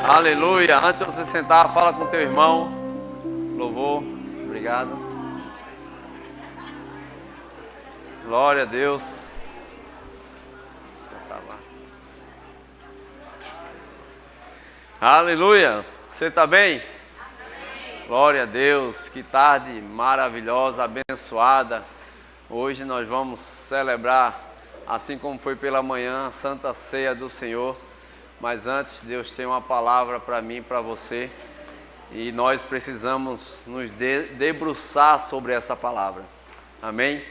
Aleluia. Antes de você sentar, fala com teu irmão. Louvor. Obrigado. Glória a Deus. Descansar lá. Aleluia. Você está bem? Glória a Deus. Que tarde maravilhosa, abençoada. Hoje nós vamos celebrar, assim como foi pela manhã, a Santa Ceia do Senhor. Mas antes, Deus tem uma palavra para mim e para você. E nós precisamos nos debruçar sobre essa palavra. Amém?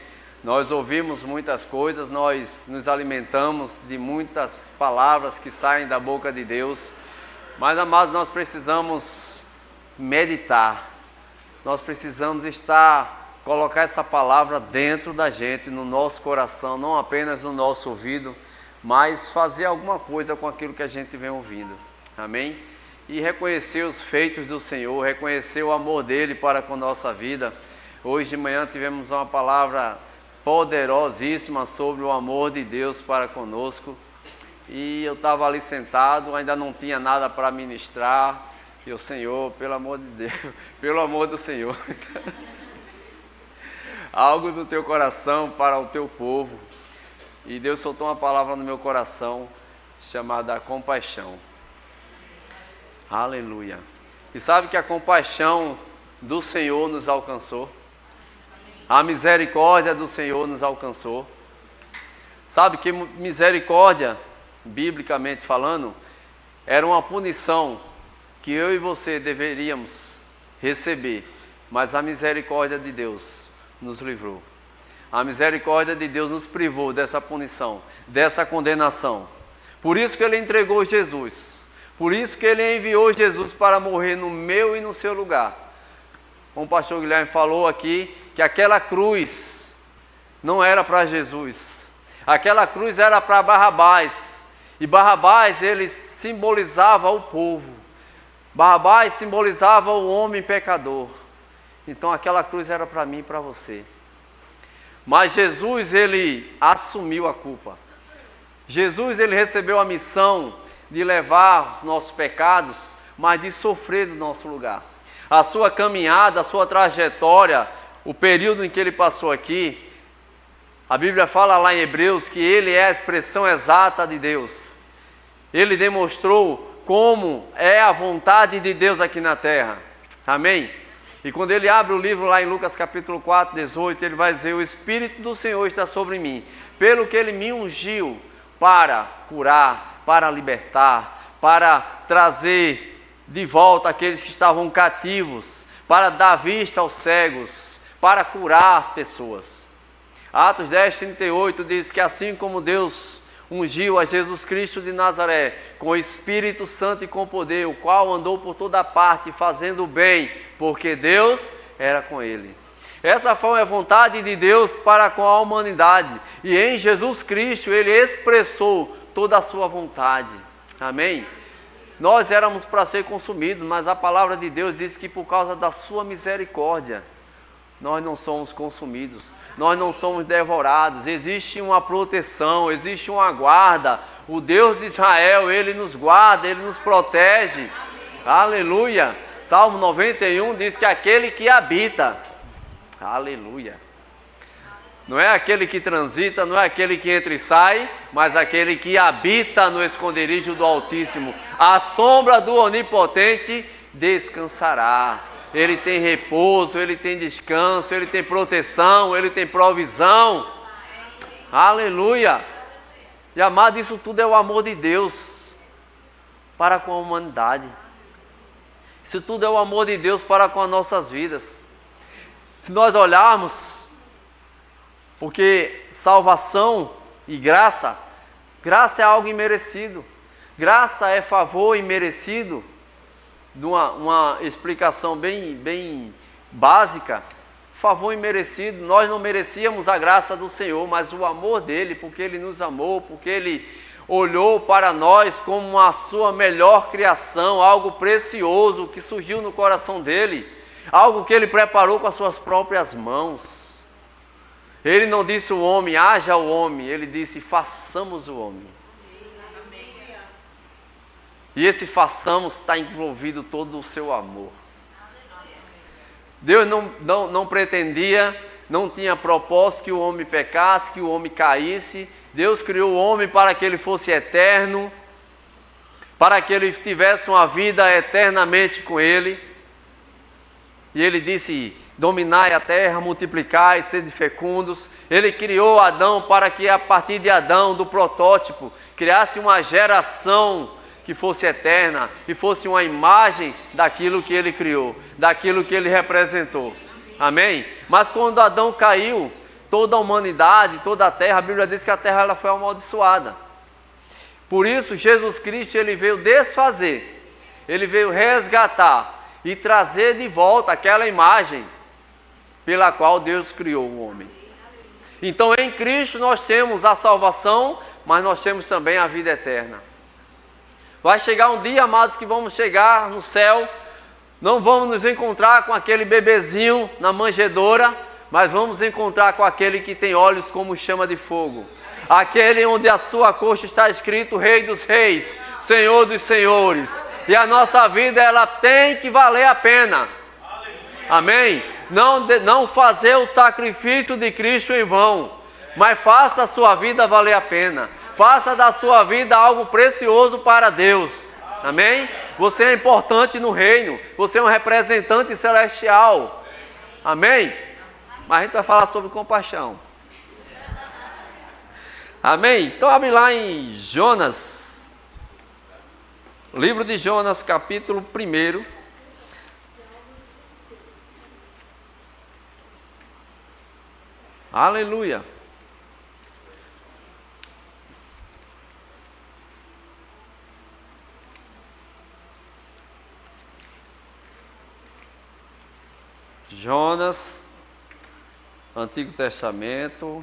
Nós ouvimos muitas coisas, nós nos alimentamos de muitas palavras que saem da boca de Deus. Mas, amados, nós precisamos meditar. Nós precisamos colocar essa palavra dentro da gente, no nosso coração, não apenas no nosso ouvido, mas fazer alguma coisa com aquilo que a gente vem ouvindo. Amém? E reconhecer os feitos do Senhor, reconhecer o amor dele para com a nossa vida. Hoje de manhã tivemos uma palavra poderosíssima sobre o amor de Deus para conosco. E eu estava ali sentado, ainda não tinha nada para ministrar. E o Senhor, pelo amor de Deus, pelo amor do Senhor, algo do teu coração para o teu povo. E Deus soltou uma palavra no meu coração, chamada compaixão. Aleluia. E sabe que a compaixão do Senhor nos alcançou? A misericórdia do Senhor nos alcançou. Sabe que misericórdia, biblicamente falando, era uma punição que eu e você deveríamos receber. Mas a misericórdia de Deus nos livrou. A misericórdia de Deus nos privou dessa punição, dessa condenação. Por isso que Ele entregou Jesus. Por isso que Ele enviou Jesus para morrer no meu e no seu lugar. Como o pastor Guilherme falou aqui, que aquela cruz não era para Jesus. Aquela cruz era para Barrabás. E Barrabás, ele simbolizava o povo. Barrabás simbolizava o homem pecador. Então aquela cruz era para mim e para você. Mas Jesus, ele assumiu a culpa. Jesus, ele recebeu a missão de levar os nossos pecados, mas de sofrer do nosso lugar. A sua caminhada, a sua trajetória, o período em que ele passou aqui, a Bíblia fala lá em Hebreus que ele é a expressão exata de Deus. Ele demonstrou como é a vontade de Deus aqui na terra. Amém? E quando ele abre o livro lá em Lucas capítulo 4, 18, ele vai dizer: o Espírito do Senhor está sobre mim, pelo que ele me ungiu para curar, para libertar, para trazer de volta aqueles que estavam cativos, para dar vista aos cegos, para curar as pessoas. Atos 10, 38 diz que assim como Deus ungiu a Jesus Cristo de Nazaré com o Espírito Santo e com poder, o qual andou por toda parte fazendo o bem, porque Deus era com ele. Essa foi a vontade de Deus para com a humanidade, e em Jesus Cristo ele expressou toda a sua vontade. Amém? Nós éramos para ser consumidos, mas a palavra de Deus diz que por causa da sua misericórdia nós não somos consumidos, nós não somos devorados. Existe uma proteção, existe uma guarda. O Deus de Israel, ele nos guarda, ele nos protege. Aleluia. Salmo 91 diz que aquele que habita, aleluia, não é aquele que transita, não é aquele que entra e sai, mas aquele que habita no esconderijo do Altíssimo, à sombra do Onipotente descansará. Ele tem repouso, ele tem descanso, ele tem proteção, ele tem provisão. Aleluia. E amado, isso tudo é o amor de Deus para com a humanidade. Isso tudo é o amor de Deus para com as nossas vidas. Se nós olharmos, porque salvação e graça é algo imerecido. Graça é favor imerecido. De uma explicação bem básica, favor imerecido. Nós não merecíamos a graça do Senhor, mas o amor dele, porque ele nos amou, porque ele olhou para nós como a sua melhor criação, algo precioso que surgiu no coração dele, algo que ele preparou com as suas próprias mãos. Ele não disse o homem, haja o homem, ele disse façamos o homem. E esse façamos está envolvido todo o seu amor. Deus não pretendia, não tinha propósito que o homem pecasse, que o homem caísse. Deus criou o homem para que ele fosse eterno, para que ele tivesse uma vida eternamente com ele. E ele disse: dominai a terra, multiplicai, sede fecundos. Ele criou Adão para que a partir de Adão, do protótipo, criasse uma geração que fosse eterna e fosse uma imagem daquilo que ele criou, daquilo que ele representou. Amém? Mas quando Adão caiu, toda a humanidade, toda a terra, a Bíblia diz que a terra ela foi amaldiçoada. Por isso, Jesus Cristo ele veio desfazer, ele veio resgatar e trazer de volta aquela imagem pela qual Deus criou o homem. Então, em Cristo nós temos a salvação, mas nós temos também a vida eterna. Vai chegar um dia, amados, que vamos chegar no céu, não vamos nos encontrar com aquele bebezinho na manjedoura, mas vamos encontrar com aquele que tem olhos como chama de fogo. Aquele onde a sua coxa está escrito Rei dos Reis, Senhor dos Senhores. E a nossa vida, ela tem que valer a pena. Amém? Não fazer o sacrifício de Cristo em vão, mas faça a sua vida valer a pena. Faça da sua vida algo precioso para Deus. Amém? Você é importante no reino. Você é um representante celestial. Amém? Mas a gente vai falar sobre compaixão. Amém? Então abre lá em Jonas. Livro de Jonas, capítulo 1. Aleluia. Jonas, Antigo Testamento,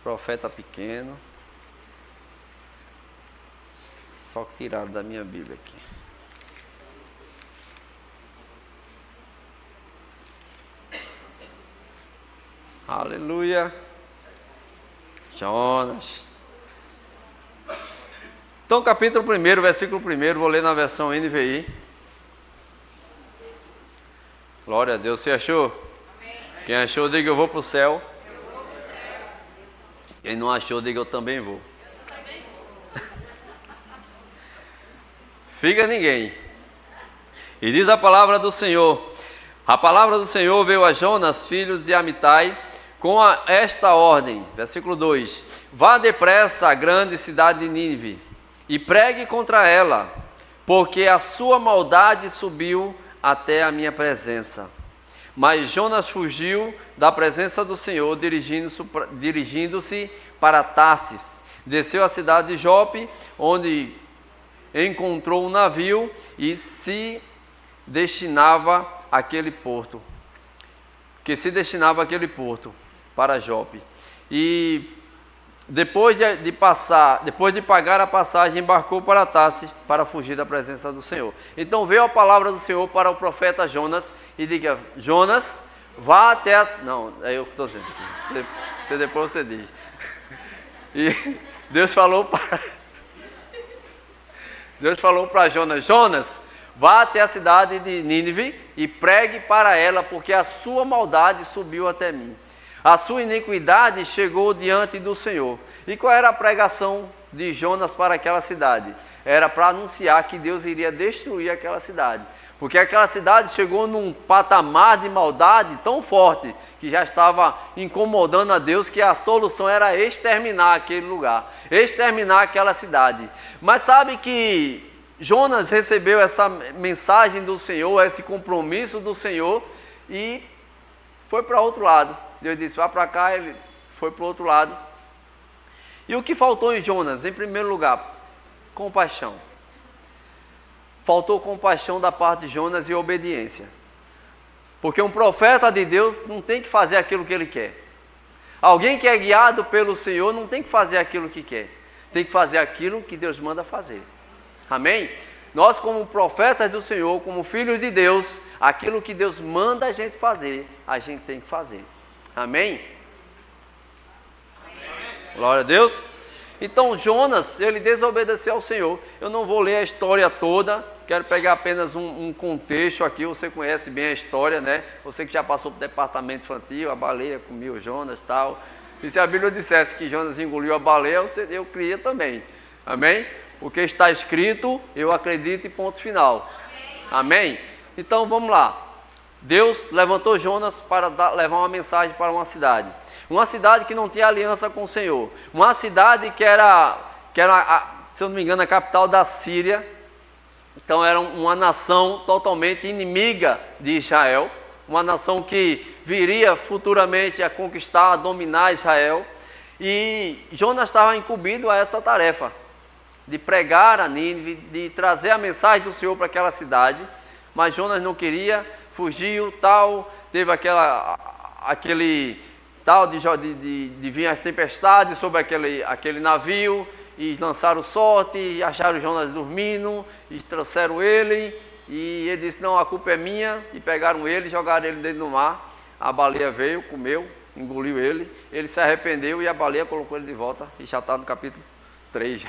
profeta pequeno. Só que tiraram da minha Bíblia aqui. Aleluia. Jonas. Então, capítulo 1, versículo 1, vou ler na versão NVI. Glória a Deus. Você achou? Amém. Quem achou, diga eu vou para o céu. Quem não achou, diga eu também vou. Fica ninguém. E diz a palavra do Senhor. A palavra do Senhor veio a Jonas, filhos de Amitai, com esta ordem. Versículo 2. Vá depressa à grande cidade de Nínive e pregue contra ela, porque a sua maldade subiu até a minha presença. Mas Jonas fugiu da presença do Senhor, dirigindo-se para Tarsis. Desceu à cidade de Jope, onde encontrou um navio e se destinava àquele porto. Para Jope. E depois de pagar a passagem, embarcou para Tarsis para fugir da presença do Senhor. Então veio a palavra do Senhor para o profeta Jonas e diga: Jonas, vá até a... Não, é eu que estou dizendo aqui. Você depois você diz. E Deus falou para Jonas: Jonas, vá até a cidade de Nínive e pregue para ela, porque a sua maldade subiu até mim. A sua iniquidade chegou diante do Senhor. E qual era a pregação de Jonas para aquela cidade? Era para anunciar que Deus iria destruir aquela cidade. Porque aquela cidade chegou num patamar de maldade tão forte que já estava incomodando a Deus, que a solução era exterminar aquele lugar, exterminar aquela cidade. Mas sabe que Jonas recebeu essa mensagem do Senhor, esse compromisso do Senhor e foi para outro lado. Deus disse: vá para cá, ele foi para o outro lado. E o que faltou em Jonas? Em primeiro lugar, compaixão. Faltou compaixão da parte de Jonas e obediência. Porque um profeta de Deus não tem que fazer aquilo que ele quer. Alguém que é guiado pelo Senhor não tem que fazer aquilo que quer. Tem que fazer aquilo que Deus manda fazer. Amém? Nós, como profetas do Senhor, como filhos de Deus, aquilo que Deus manda a gente fazer, a gente tem que fazer. Amém? Amém? Glória a Deus. Então Jonas, ele desobedeceu ao Senhor. Eu não vou ler a história toda, quero pegar apenas um contexto aqui. Você conhece bem a história, né? Você que já passou para o departamento infantil, a baleia comeu Jonas e tal. E se a Bíblia dissesse que Jonas engoliu a baleia, eu cria também. Amém? Porque está escrito, eu acredito e ponto final. Amém? Então vamos lá. Deus levantou Jonas para levar uma mensagem para uma cidade. Uma cidade que não tinha aliança com o Senhor. Uma cidade que era se eu não me engano, a capital da Síria. Então era uma nação totalmente inimiga de Israel. Uma nação que viria futuramente a conquistar, a dominar Israel. E Jonas estava incumbido a essa tarefa, de pregar a Nínive, de trazer a mensagem do Senhor para aquela cidade. Mas Jonas não queria, fugiu, tal, teve aquele tal de vir as tempestades sobre aquele navio, e lançaram sorte, e acharam Jonas dormindo, e trouxeram ele, e ele disse, não, a culpa é minha, e pegaram ele, jogaram ele dentro do mar, a baleia veio, comeu, engoliu ele se arrependeu, e a baleia colocou ele de volta, e já está no capítulo 3.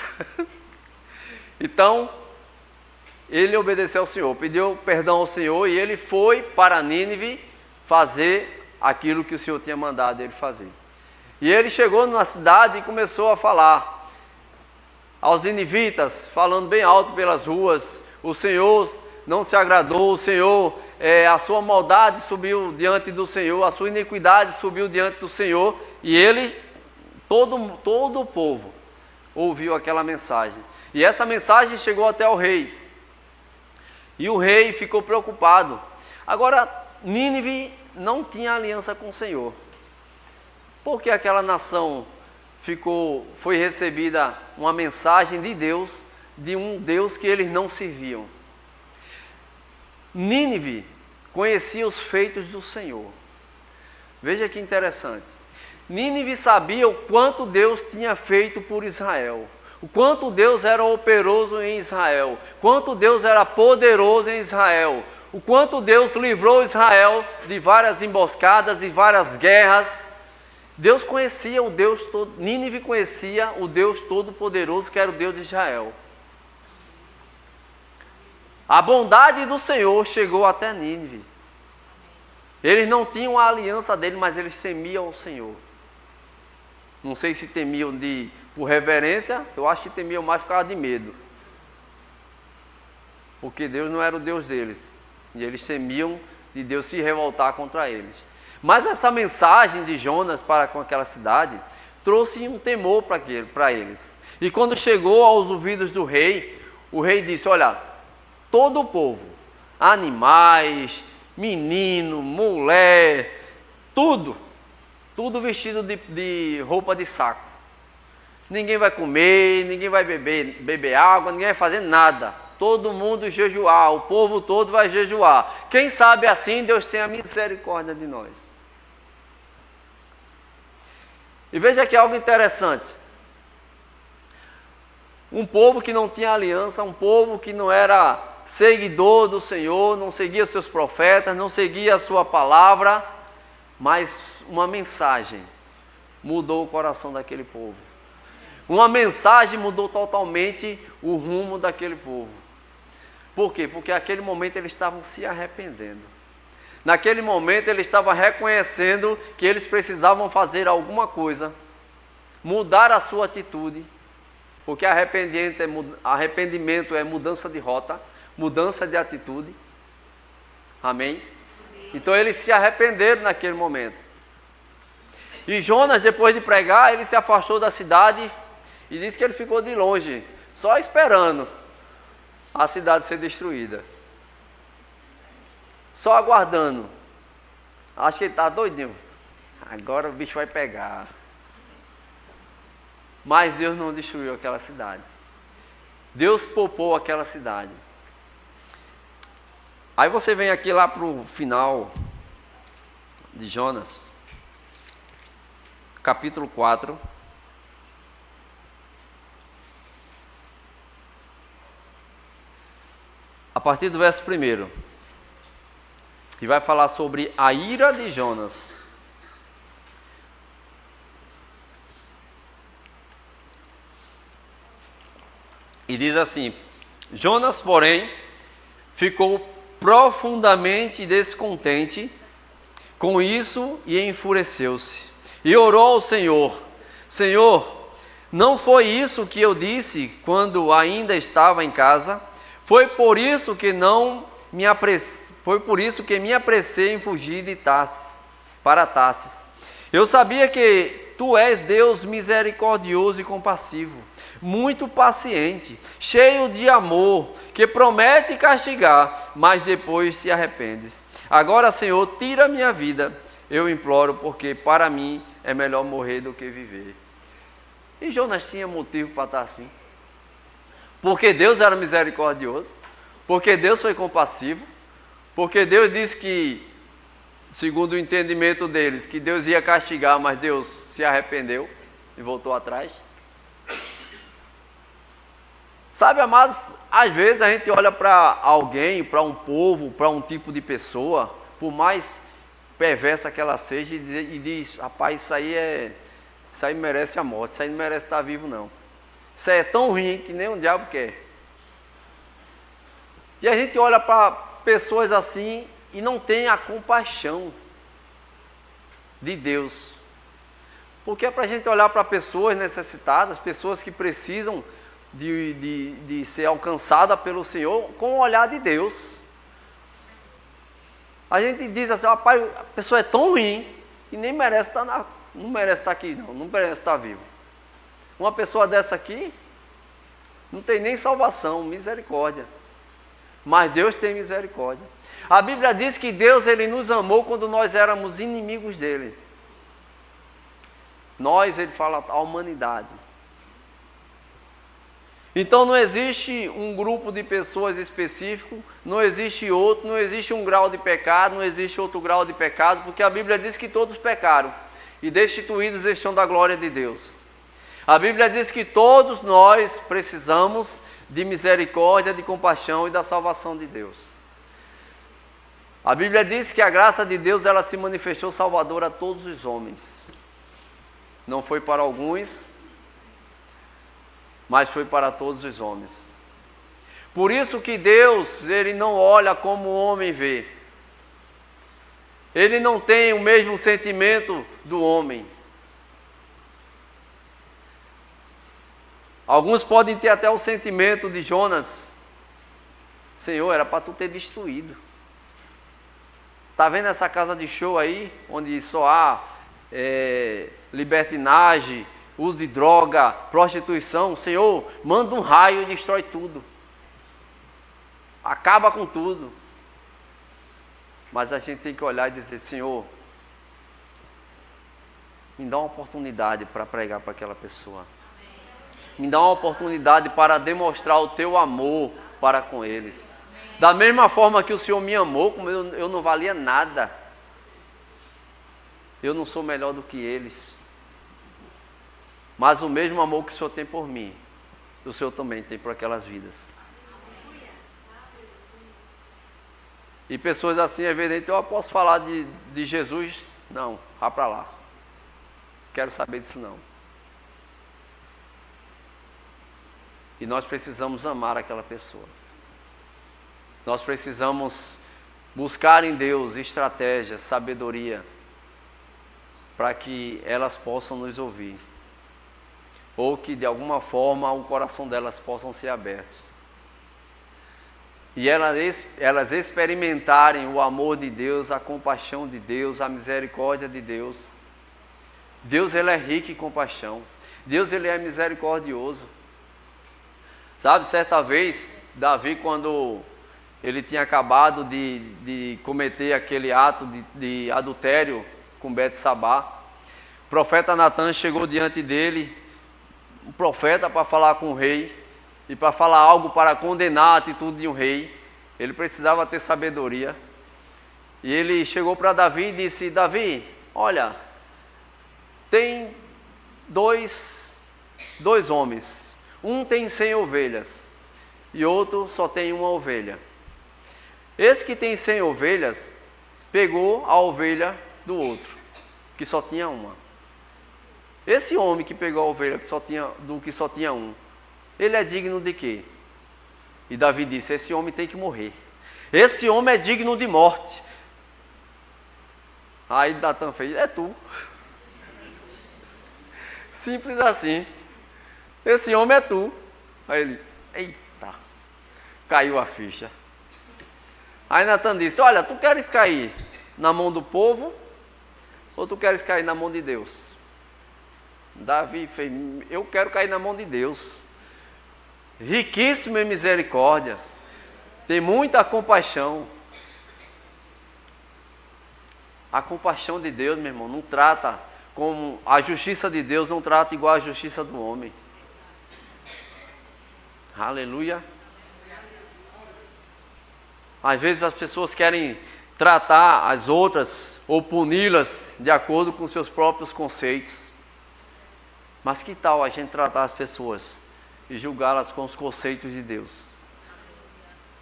Então, ele obedeceu ao Senhor, pediu perdão ao Senhor, e ele foi para Nínive fazer aquilo que o Senhor tinha mandado ele fazer. E ele chegou na cidade e começou a falar aos ninivitas, falando bem alto pelas ruas, o Senhor não se agradou, o Senhor, a sua maldade subiu diante do Senhor, a sua iniquidade subiu diante do Senhor, e ele, todo o povo ouviu aquela mensagem. E essa mensagem chegou até o rei. E o rei ficou preocupado. Agora, Nínive não tinha aliança com o Senhor. Porque aquela nação foi recebida uma mensagem de Deus, de um Deus que eles não serviam. Nínive conhecia os feitos do Senhor. Veja que interessante. Nínive sabia o quanto Deus tinha feito por Israel. O quanto Deus era operoso em Israel, quanto Deus era poderoso em Israel, o quanto Deus livrou Israel de várias emboscadas, de várias guerras. Deus conhecia o Deus todo, Nínive conhecia o Deus todo-poderoso que era o Deus de Israel. A bondade do Senhor chegou até Nínive. Eles não tinham a aliança dele, mas eles temiam o Senhor. Não sei se temiam por reverência, eu acho que temiam mais por causa de medo. Porque Deus não era o Deus deles. E eles temiam de Deus se revoltar contra eles. Mas essa mensagem de Jonas para com aquela cidade trouxe um temor para eles. E quando chegou aos ouvidos do rei, o rei disse, olha, todo o povo, animais, menino, mulher, tudo vestido de roupa de saco. Ninguém vai comer, ninguém vai beber água, ninguém vai fazer nada. Todo mundo jejuar, o povo todo vai jejuar. Quem sabe assim Deus tenha misericórdia de nós. E veja que algo interessante. Um povo que não tinha aliança, um povo que não era seguidor do Senhor, não seguia seus profetas, não seguia a sua palavra, mas uma mensagem mudou o coração daquele povo. Uma mensagem mudou totalmente o rumo daquele povo. Por quê? Porque naquele momento eles estavam se arrependendo. Naquele momento eles estavam reconhecendo que eles precisavam fazer alguma mudar a sua atitude, porque arrependimento é mudança de rota, mudança de atitude. Amém? Então eles se arrependeram naquele momento. E Jonas, depois de pregar, ele se afastou da cidade e disse que ele ficou de longe, só esperando a cidade ser destruída. Só aguardando. Acho que ele está doidinho. Agora o bicho vai pegar. Mas Deus não destruiu aquela cidade. Deus poupou aquela cidade. Aí você vem aqui lá para o final de Jonas, capítulo 4. A partir do verso 1. E vai falar sobre a ira de Jonas. E diz assim: Jonas, porém, ficou profundamente descontente com isso e enfureceu-se. E orou ao Senhor: Senhor, não foi isso que eu disse quando ainda estava em casa? Foi por isso que me apressei em fugir de Tarsis, para Tarsis. Eu sabia que tu és Deus misericordioso e compassivo, muito paciente, cheio de amor, que promete castigar, mas depois se arrependes. Agora, Senhor, tira minha vida, eu imploro, porque para mim é melhor morrer do que viver. E Jonas tinha motivo para estar assim. Porque Deus era misericordioso, porque Deus foi compassivo, porque Deus disse que, segundo o entendimento deles, que Deus ia castigar, mas Deus se arrependeu e voltou atrás. Sabe, amados, às vezes a gente olha para alguém, para um povo, para um tipo de pessoa, por mais perversa que ela seja, e diz: rapaz, isso aí merece a morte, isso aí não merece estar vivo não. Isso aí é tão ruim que nem um diabo quer. E a gente olha para pessoas assim e não tem a compaixão de Deus. Porque é para a gente olhar para pessoas necessitadas, pessoas que precisam de ser alcançada pelo Senhor com o olhar de Deus. A gente diz assim: rapaz, a pessoa é tão ruim e nem merece estar não merece estar aqui, não merece estar vivo. Uma pessoa dessa aqui não tem nem salvação, misericórdia. Mas Deus tem misericórdia. A Bíblia diz que Deus, Ele nos amou quando nós éramos inimigos dEle. Nós, Ele fala, a humanidade. Então não existe um grupo de pessoas específico, não existe outro, não existe um grau de pecado, não existe outro grau de pecado, porque a Bíblia diz que todos pecaram e destituídos estão da glória de Deus. A Bíblia diz que todos nós precisamos de misericórdia, de compaixão e da salvação de Deus. A Bíblia diz que a graça de Deus, ela se manifestou salvadora a todos os homens. Não foi para alguns, mas foi para todos os homens. Por isso que Deus, Ele não olha como o homem vê. Ele não tem o mesmo sentimento do homem. Alguns podem ter até o sentimento de Jonas: Senhor, era para tu ter destruído. Está vendo essa casa de show aí, onde só há libertinagem, uso de droga, prostituição? Senhor, manda um raio e destrói tudo. Acaba com tudo. Mas a gente tem que olhar e dizer: Senhor, me dá uma oportunidade para pregar para aquela pessoa. Me dá uma oportunidade para demonstrar o teu amor para com eles. Da mesma forma que o Senhor me amou, como eu não valia nada. Eu não sou melhor do que eles. Mas o mesmo amor que o Senhor tem por mim, o Senhor também tem por aquelas vidas. E pessoas assim, evidente, eu posso falar de Jesus? Não, vá para lá. Quero saber disso não. E nós precisamos amar aquela pessoa. Nós precisamos buscar em Deus estratégia, sabedoria, para que elas possam nos ouvir. Ou que de alguma forma o coração delas possam ser abertos. E elas experimentarem o amor de Deus, a compaixão de Deus, a misericórdia de Deus. Deus, Ele é rico em compaixão. Deus, Ele é misericordioso. Sabe, certa vez, Davi, quando ele tinha acabado de cometer aquele ato de adultério com Betsabá, o profeta Natan chegou diante dele, um profeta para falar com o rei, e para falar algo para condenar a atitude de um rei. Ele precisava ter sabedoria. E ele chegou para Davi e disse: Davi, olha, tem dois homens. Um tem 100 ovelhas e outro só tem uma ovelha. Esse que tem 100 ovelhas pegou a ovelha do outro, que só tinha uma. Esse homem que pegou a ovelha que só tinha um, ele é digno de quê? E Davi disse, esse homem tem que morrer. Esse homem é digno de morte. Aí Natan fez, é tu. Simples assim. Esse homem é tu. Aí ele, eita, caiu a ficha. Aí Natan disse, olha, tu queres cair na mão do povo ou tu queres cair na mão de Deus? Davi fez, eu quero cair na mão de Deus. Riquíssimo em misericórdia, tem muita compaixão. A compaixão de Deus, meu irmão, não trata como a justiça de Deus, não trata igual a justiça do homem. Aleluia. Às vezes as pessoas querem tratar as outras ou puni-las de acordo com seus próprios conceitos. Mas que tal a gente tratar as pessoas e julgá-las com os conceitos de Deus?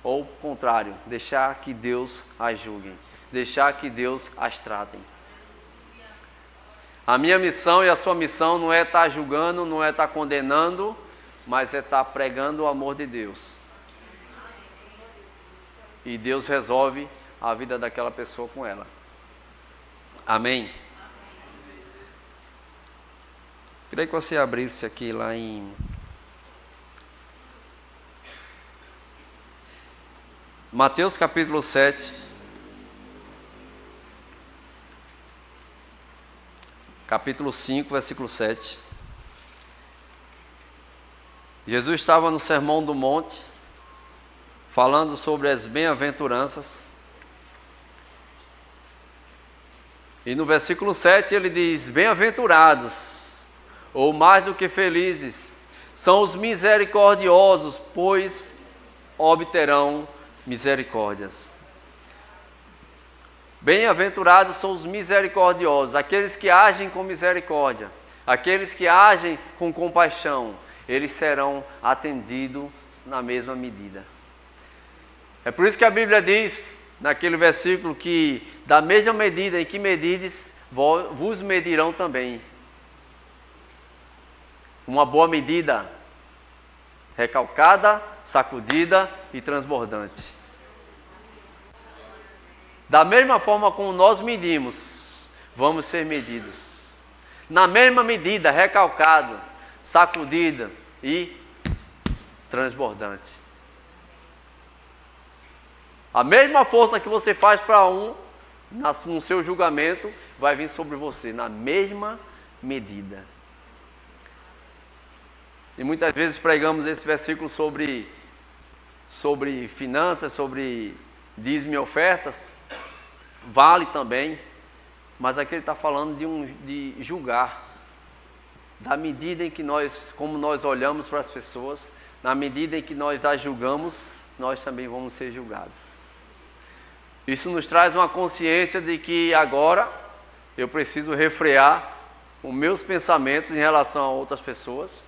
Ou o contrário, deixar que Deus as julgue, deixar que Deus as trate. A minha missão e a sua missão não é estar julgando, não é estar condenando, mas é estar pregando o amor de Deus. E Deus resolve a vida daquela pessoa com ela. Amém? Queria que você abrisse aqui lá em Mateus capítulo 7. Capítulo 5, versículo 7. Jesus estava no Sermão do Monte, falando sobre as bem-aventuranças. E no versículo 7 ele diz, bem-aventurados, ou mais do que felizes, são os misericordiosos, pois obterão misericórdias. Bem-aventurados são os misericordiosos, aqueles que agem com misericórdia, aqueles que agem com compaixão, eles serão atendidos na mesma medida. É por isso que a Bíblia diz, naquele versículo, que da mesma medida em que medides, vos medirão também. Uma boa medida, recalcada, sacudida e transbordante. Da mesma forma como nós medimos, vamos ser medidos. Na mesma medida, recalcado, sacudido e transbordante. A mesma força que você faz para um, no seu julgamento, vai vir sobre você, na mesma medida. E muitas vezes pregamos esse versículo sobre finanças, sobre dízimo e ofertas, vale também, mas aqui ele está falando de julgar, da medida em que como nós olhamos para as pessoas, na medida em que nós as julgamos, nós também vamos ser julgados. Isso nos traz uma consciência de que agora eu preciso refrear os meus pensamentos em relação a outras pessoas,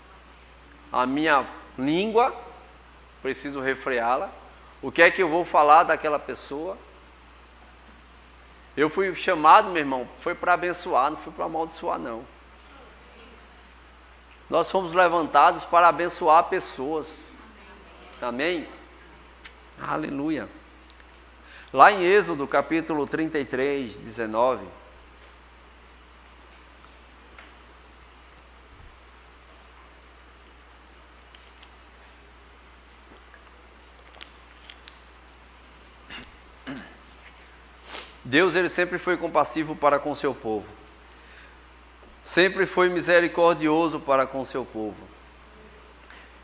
a minha língua, preciso refreá-la. O que é que eu vou falar daquela pessoa? Eu fui chamado, meu irmão, foi para abençoar, não foi para amaldiçoar, não. Nós fomos levantados para abençoar pessoas. Amém? Aleluia. Lá em Êxodo, capítulo 33, 19... Deus, ele sempre foi compassivo para com seu povo. Sempre foi misericordioso para com seu povo.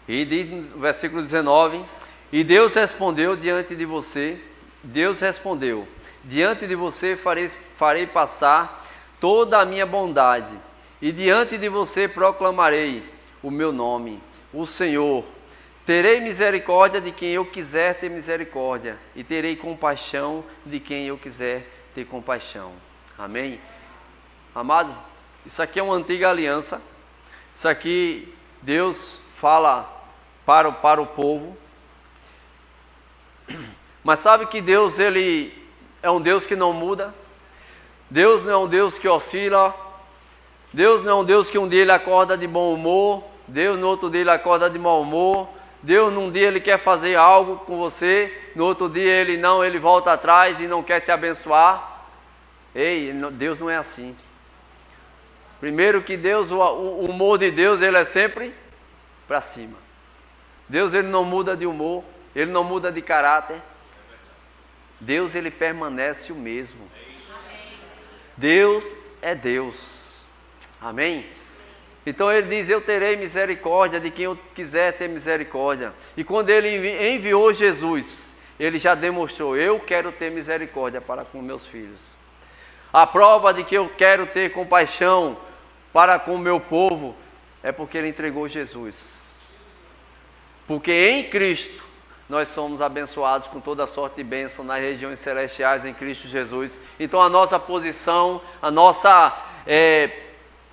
E diz no versículo 19, e Deus respondeu diante de você, diante de você farei passar toda a minha bondade, e diante de você proclamarei o meu nome, o Senhor. Terei misericórdia de quem eu quiser ter misericórdia, e terei compaixão de quem eu quiser ter compaixão. Amém? Amados, isso aqui é uma antiga aliança. Isso aqui Deus fala para o povo. Mas sabe que Deus, ele é um Deus que não muda. Deus não é um Deus que oscila. Deus não é um Deus que um dia ele acorda de bom humor, Deus no outro dia ele acorda de mau humor, Deus num dia ele quer fazer algo com você, no outro dia ele volta atrás e não quer te abençoar. Ei, Deus não é assim. Primeiro que Deus, o humor de Deus, ele é sempre para cima. Deus ele não muda de humor, ele não muda de caráter. Deus ele permanece o mesmo. Deus é Deus. Amém? Então ele diz, eu terei misericórdia de quem eu quiser ter misericórdia. E quando ele enviou Jesus, ele já demonstrou, eu quero ter misericórdia para com meus filhos. A prova de que eu quero ter compaixão para com o meu povo é porque ele entregou Jesus. Porque em Cristo nós somos abençoados com toda sorte de bênção nas regiões celestiais em Cristo Jesus. Então a nossa posição, a nossa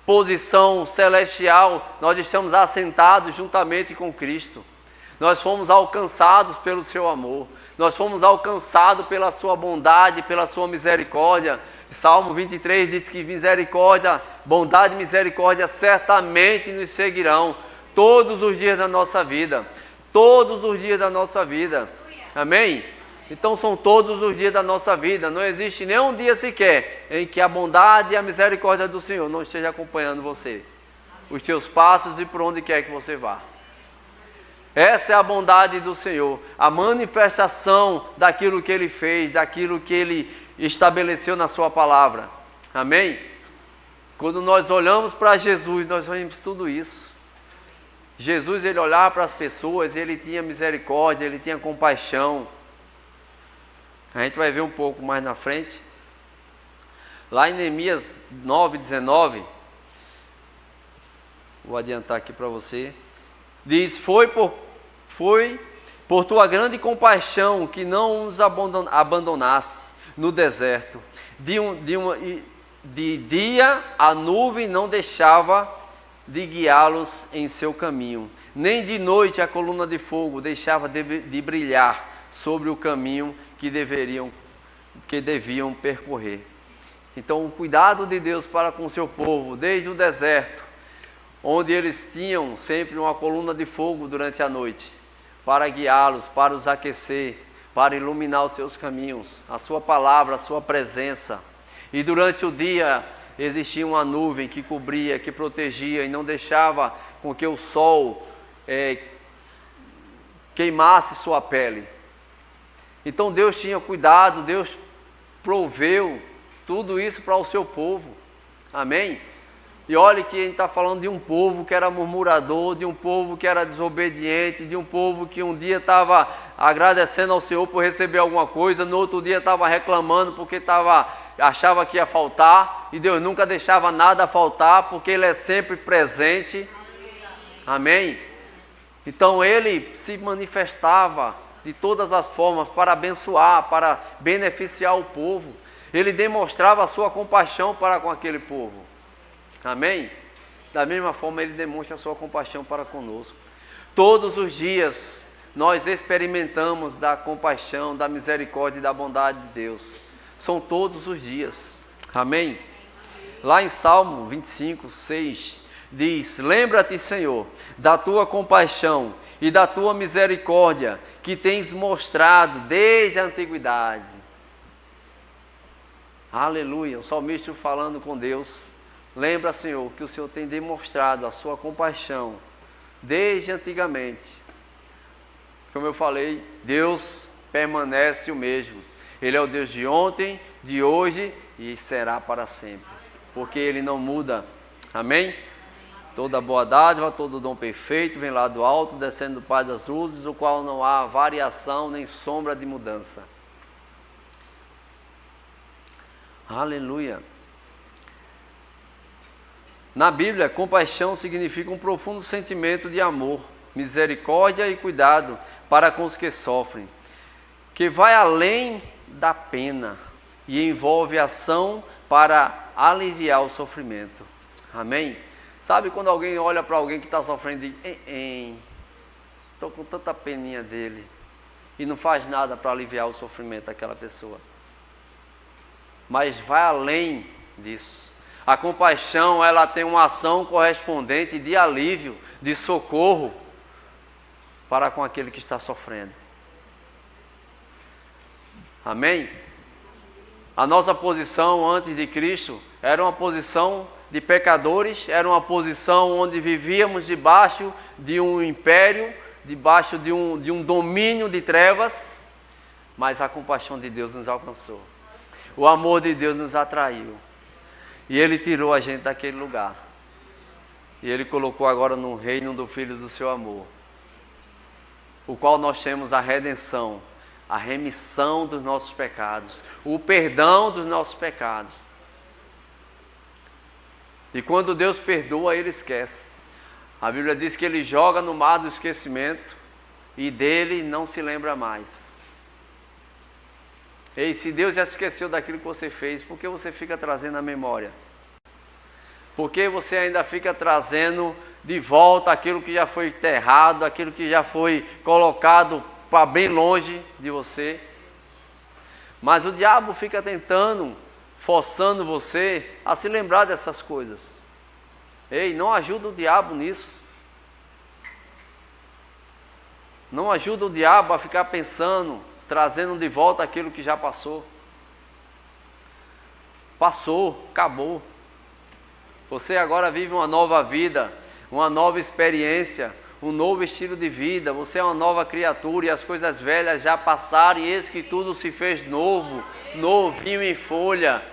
posição celestial, nós estamos assentados juntamente com Cristo. Nós fomos alcançados pelo seu amor, nós fomos alcançados pela sua bondade, pela sua misericórdia. Salmo 23 diz que misericórdia, bondade e misericórdia certamente nos seguirão todos os dias da nossa vida. Todos os dias da nossa vida. Amém? Então são todos os dias da nossa vida. Não existe nenhum dia sequer em que a bondade e a misericórdia do Senhor não esteja acompanhando você, os teus passos e por onde quer que você vá. Essa é a bondade do Senhor, a manifestação daquilo que Ele fez, daquilo que Ele estabeleceu na sua palavra. Amém? Quando nós olhamos para Jesus, nós vemos tudo isso. Jesus, ele olhava para as pessoas, ele tinha misericórdia, ele tinha compaixão. A gente vai ver um pouco mais na frente. Lá em Neemias 9:19, vou adiantar aqui para você. Diz, foi por tua grande compaixão que não nos abandonasse no deserto. De dia a nuvem não deixava de guiá-los em seu caminho, nem de noite a coluna de fogo deixava de brilhar sobre o caminho que deviam percorrer. Então o cuidado de Deus para com o seu povo, desde o deserto, onde eles tinham sempre uma coluna de fogo durante a noite, para guiá-los, para os aquecer, para iluminar os seus caminhos, a sua palavra, a sua presença. E durante o dia existia uma nuvem que cobria, que protegia e não deixava com que o sol queimasse sua pele. Então Deus tinha cuidado, Deus proveu tudo isso para o seu povo. Amém? E olhe que a gente está falando de um povo que era murmurador, de um povo que era desobediente, de um povo que um dia estava agradecendo ao Senhor por receber alguma coisa, no outro dia estava reclamando porque achava que ia faltar, e Deus nunca deixava nada faltar, porque Ele é sempre presente. Amém? Então Ele se manifestava de todas as formas para abençoar, para beneficiar o povo. Ele demonstrava a sua compaixão para com aquele povo. Amém? Da mesma forma Ele demonstra a sua compaixão para conosco. Todos os dias nós experimentamos da compaixão, da misericórdia e da bondade de Deus. São todos os dias. Amém? Lá em Salmo 25:6 diz, lembra-te, Senhor, da tua compaixão e da tua misericórdia que tens mostrado desde a antiguidade. Aleluia, o salmista falando com Deus. Lembra, Senhor, que o Senhor tem demonstrado a sua compaixão desde antigamente. Como eu falei, Deus permanece o mesmo. Ele é o Deus de ontem, de hoje e será para sempre. Porque Ele não muda. Amém? Toda boa dádiva, todo dom perfeito vem lá do alto, descendo do Pai das luzes, o qual não há variação nem sombra de mudança. Aleluia. Na Bíblia, compaixão significa um profundo sentimento de amor, misericórdia e cuidado para com os que sofrem, que vai além da pena e envolve ação para aliviar o sofrimento. Amém? Sabe quando alguém olha para alguém que está sofrendo e diz, estou com tanta peninha dele, e não faz nada para aliviar o sofrimento daquela pessoa. Mas vai além disso. A compaixão, ela tem uma ação correspondente de alívio, de socorro para com aquele que está sofrendo. Amém? A nossa posição antes de Cristo era uma posição de pecadores, era uma posição onde vivíamos debaixo de um império, debaixo de um domínio de trevas, mas a compaixão de Deus nos alcançou. O amor de Deus nos atraiu. E Ele tirou a gente daquele lugar. E Ele colocou agora no reino do Filho do seu amor, o qual nós temos a redenção, a remissão dos nossos pecados, o perdão dos nossos pecados. E quando Deus perdoa, Ele esquece. A Bíblia diz que Ele joga no mar do esquecimento e dele não se lembra mais. Ei, se Deus já se esqueceu daquilo que você fez, por que você fica trazendo a memória? Por que você ainda fica trazendo de volta aquilo que já foi enterrado, aquilo que já foi colocado para bem longe de você? Mas o diabo fica tentando, forçando você a se lembrar dessas coisas. Ei, não ajuda o diabo nisso. Não ajuda o diabo a ficar pensando, trazendo de volta aquilo que já passou. Passou, acabou. Você agora vive uma nova vida, uma nova experiência, um novo estilo de vida. Você é uma nova criatura e as coisas velhas já passaram e eis que tudo se fez novo, novinho em folha.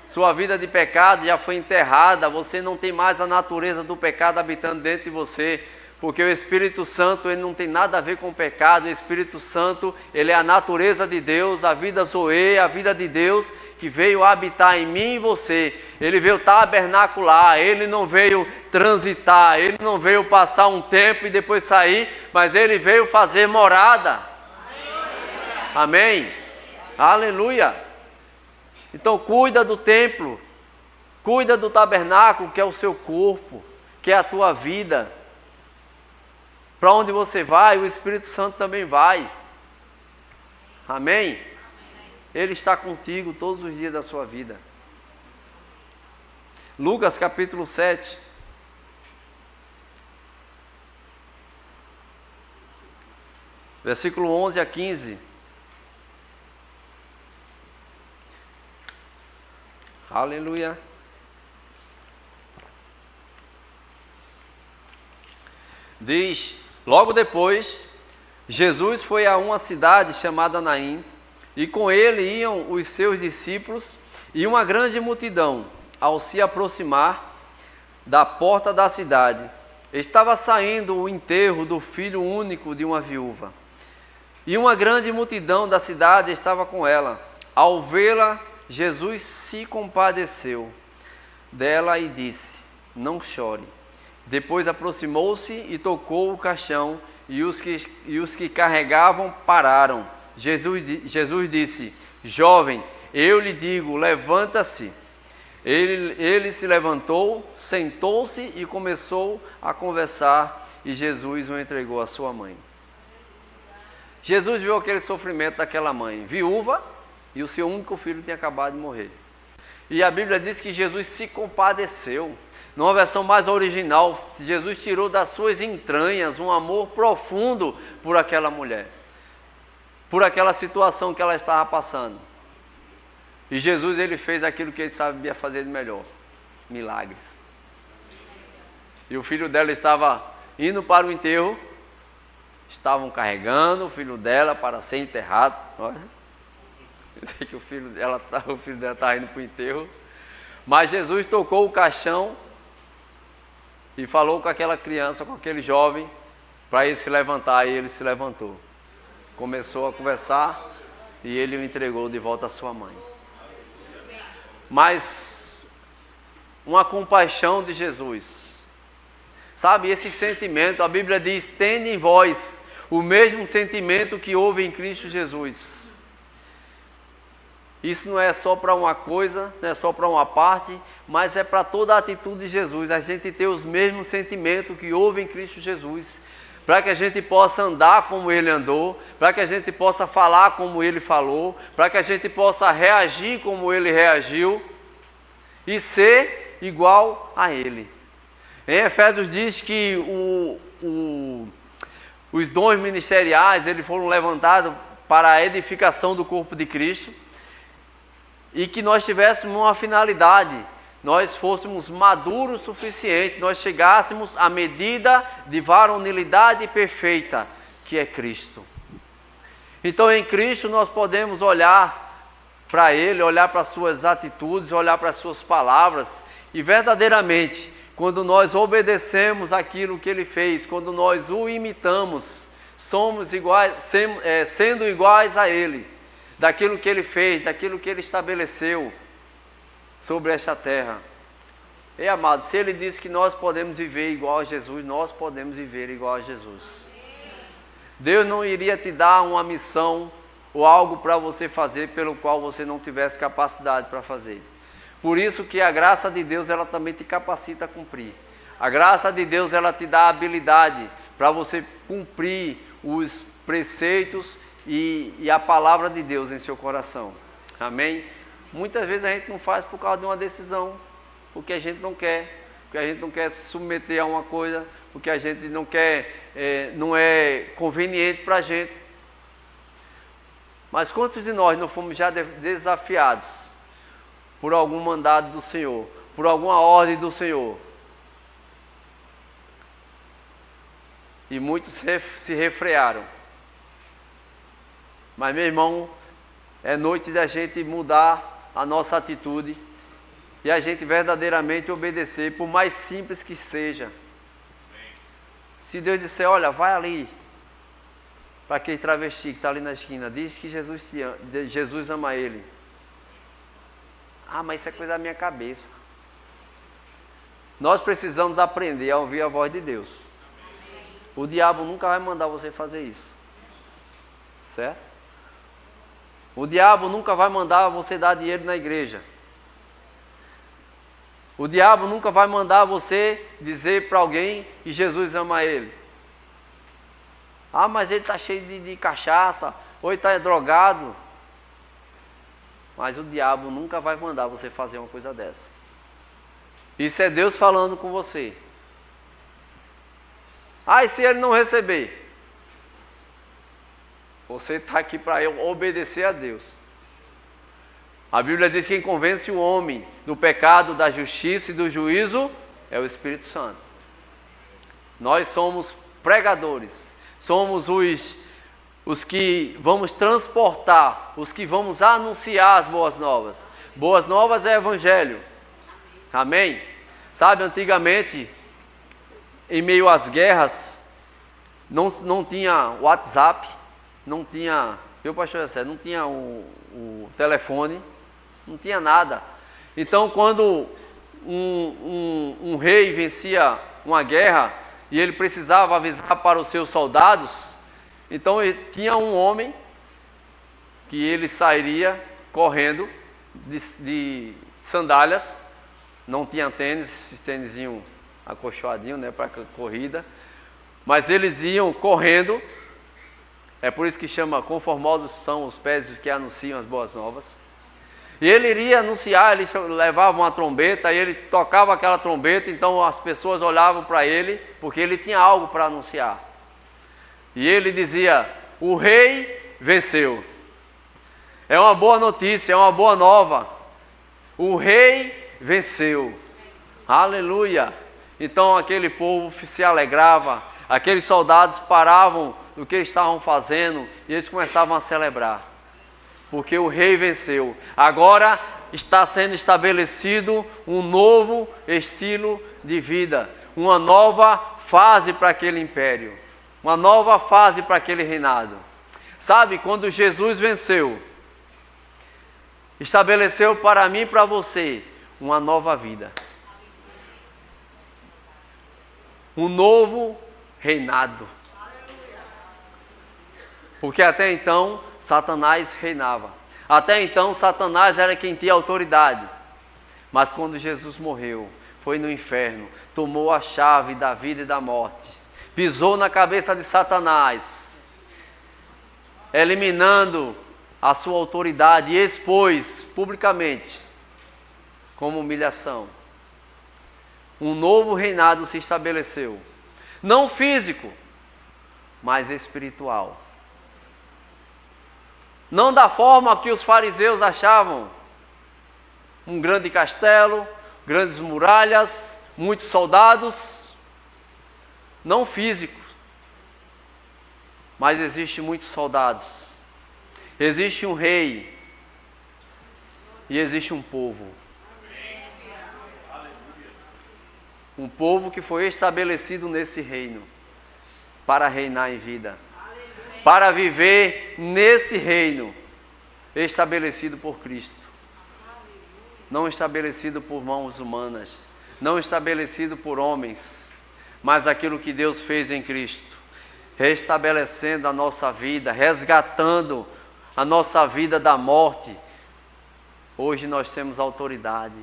Sua vida de pecado já foi enterrada, você não tem mais a natureza do pecado habitando dentro de você. Porque o Espírito Santo, ele não tem nada a ver com o pecado. O Espírito Santo, ele é a natureza de Deus, a vida Zoe, a vida de Deus, que veio habitar em mim e em você. Ele veio tabernacular, ele não veio transitar, ele não veio passar um tempo e depois sair, mas ele veio fazer morada. Amém? Aleluia! Então cuida do templo, cuida do tabernáculo, que é o seu corpo, que é a tua vida. Para onde você vai, o Espírito Santo também vai. Amém? Ele está contigo todos os dias da sua vida. Lucas capítulo 7. Versículo 11 a 15. Aleluia. Diz: logo depois, Jesus foi a uma cidade chamada Naim, e com ele iam os seus discípulos e uma grande multidão. Ao se aproximar da porta da cidade, estava saindo o enterro do filho único de uma viúva. E uma grande multidão da cidade estava com ela. Ao vê-la, Jesus se compadeceu dela e disse: não chore. Depois aproximou-se e tocou o caixão, e os que carregavam pararam. Jesus disse: jovem, eu lhe digo, levanta-se. Ele se levantou, sentou-se e começou a conversar, e Jesus o entregou à sua mãe. Jesus viu aquele sofrimento daquela mãe, viúva, e o seu único filho tinha acabado de morrer. E a Bíblia diz que Jesus se compadeceu. Numa versão mais original, Jesus tirou das suas entranhas um amor profundo por aquela mulher, por aquela situação que ela estava passando. E Jesus, ele fez aquilo que ele sabia fazer de melhor: milagres. E o filho dela estava indo para o enterro, estavam carregando o filho dela para ser enterrado. Olha, eu sei que o filho dela estava indo para o enterro, mas Jesus tocou o caixão e falou com aquela criança, com aquele jovem, para ele se levantar, e ele se levantou. Começou a conversar e ele o entregou de volta à sua mãe. Mas uma compaixão de Jesus. Sabe, esse sentimento, a Bíblia diz: tende em vós o mesmo sentimento que houve em Cristo Jesus. Isso não é só para uma coisa, não é só para uma parte, mas é para toda a atitude de Jesus. A gente ter os mesmos sentimentos que houve em Cristo Jesus, para que a gente possa andar como Ele andou, para que a gente possa falar como Ele falou, para que a gente possa reagir como Ele reagiu, e ser igual a Ele. Em Efésios diz que os dons ministeriais eles foram levantados para a edificação do corpo de Cristo e que nós tivéssemos uma finalidade, nós fôssemos maduros o suficiente, nós chegássemos à medida de varonilidade perfeita, que é Cristo. Então em Cristo nós podemos olhar para Ele, olhar para as suas atitudes, olhar para as suas palavras e verdadeiramente, quando nós obedecemos aquilo que Ele fez, quando nós o imitamos, somos iguais, sendo iguais a Ele, daquilo que Ele fez, daquilo que Ele estabeleceu sobre esta terra. E amado, se Ele disse que nós podemos viver igual a Jesus, nós podemos viver igual a Jesus. Deus não iria te dar uma missão ou algo para você fazer pelo qual você não tivesse capacidade para fazer. Por isso que a graça de Deus ela também te capacita a cumprir. A graça de Deus ela te dá a habilidade para você cumprir os preceitos e a palavra de Deus em seu coração. Amém? Muitas vezes a gente não faz por causa de uma decisão, porque a gente não quer, porque a gente não quer se submeter a uma coisa, porque a gente não quer, não é conveniente para a gente. Mas quantos de nós não fomos já desafiados por algum mandado do Senhor, por alguma ordem do Senhor? E muitos se refrearam. Mas, meu irmão, é noite da gente mudar a nossa atitude e a gente verdadeiramente obedecer, por mais simples que seja. Se Deus disser, olha, vai ali, para aquele travesti que está ali na esquina, diz que Jesus ama ele. Ah, mas isso é coisa da minha cabeça. Nós precisamos aprender a ouvir a voz de Deus. O diabo nunca vai mandar você fazer isso. Certo? O diabo nunca vai mandar você dar dinheiro na igreja. O diabo nunca vai mandar você dizer para alguém que Jesus ama ele. Ah, mas ele está cheio de cachaça, ou ele está drogado. Mas o diabo nunca vai mandar você fazer uma coisa dessa. Isso é Deus falando com você. Ah, e se ele não receber? Você está aqui para obedecer a Deus. A Bíblia diz que quem convence o homem do pecado, da justiça e do juízo é o Espírito Santo. Nós somos pregadores, somos os que vamos transportar, os que vamos anunciar as boas novas. Boas novas é evangelho. Amém? Sabe, antigamente, em meio às guerras, não tinha WhatsApp, não tinha, viu, pastor José, não tinha o telefone, não tinha nada. Então, quando um rei vencia uma guerra e ele precisava avisar para os seus soldados, então tinha um homem que ele sairia correndo de sandálias, não tinha tênis, esses tênisinho acolchoadinho, né, para corrida, mas eles iam correndo. É por isso que chama conformosos são os pés que anunciam as boas novas. E ele iria anunciar, ele levava uma trombeta, e ele tocava aquela trombeta, então as pessoas olhavam para ele, porque ele tinha algo para anunciar. E ele dizia, o rei venceu. É uma boa notícia, é uma boa nova. O rei venceu. Aleluia! Então aquele povo se alegrava, aqueles soldados paravam do que estavam fazendo e eles começavam a celebrar, porque o rei venceu. Agora está sendo estabelecido um novo estilo de vida, uma nova fase para aquele império, uma nova fase para aquele reinado. Sabe, quando Jesus venceu, estabeleceu para mim e para você uma nova vida, um novo reinado. Porque até então Satanás reinava. Até então Satanás era quem tinha autoridade. Mas quando Jesus morreu, foi no inferno, tomou a chave da vida e da morte, pisou na cabeça de Satanás, eliminando a sua autoridade e expôs publicamente como humilhação. um novo reinado se estabeleceu. Não físico, mas espiritual. Não da forma que os fariseus achavam. Um grande castelo, grandes muralhas, muitos soldados. Não físico, mas existe muitos soldados. Existe um rei e existe um povo. Um povo que foi estabelecido nesse reino para reinar em vida, para viver nesse reino estabelecido por Cristo, não estabelecido por mãos humanas, não estabelecido por homens, mas aquilo que Deus fez em Cristo, restabelecendo a nossa vida, resgatando a nossa vida da morte. Hoje nós temos autoridade.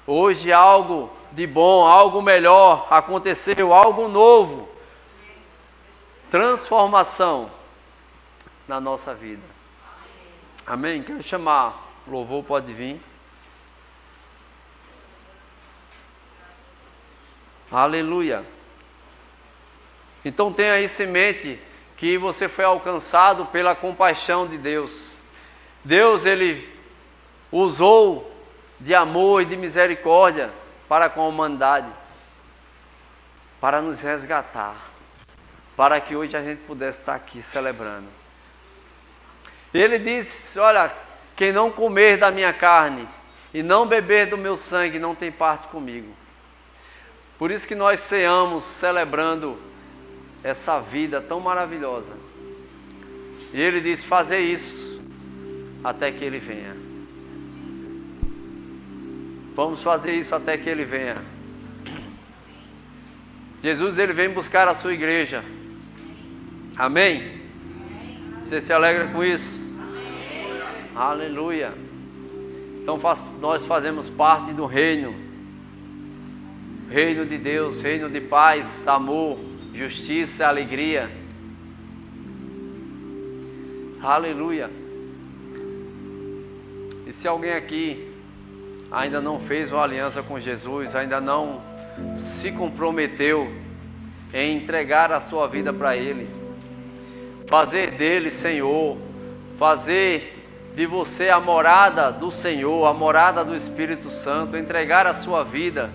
Hoje algo de bom, algo melhor aconteceu, algo novo. Transformação na nossa vida. Amém? Quero chamar, o louvor pode vir. Aleluia. Então tenha isso em mente, que você foi alcançado pela compaixão de Deus. Deus, Ele usou de amor e de misericórdia para com a humanidade, para nos resgatar, para que hoje a gente pudesse estar aqui celebrando. Ele disse: olha, quem não comer da minha carne e não beber do meu sangue não tem parte comigo. Por isso que nós ceamos celebrando essa vida tão maravilhosa. E ele disse: fazer isso até que Ele venha. Vamos fazer isso até que Ele venha. Jesus, Ele vem buscar a sua igreja. Amém? Você se alegra com isso? Amém. Aleluia. Então nós fazemos parte do reino. Reino de Deus, reino de paz, amor, justiça e alegria. Aleluia. E se alguém aqui ainda não fez uma aliança com Jesus, ainda não se comprometeu em entregar a sua vida para Ele, fazer dele Senhor, fazer de você a morada do Senhor, a morada do Espírito Santo, entregar a sua vida,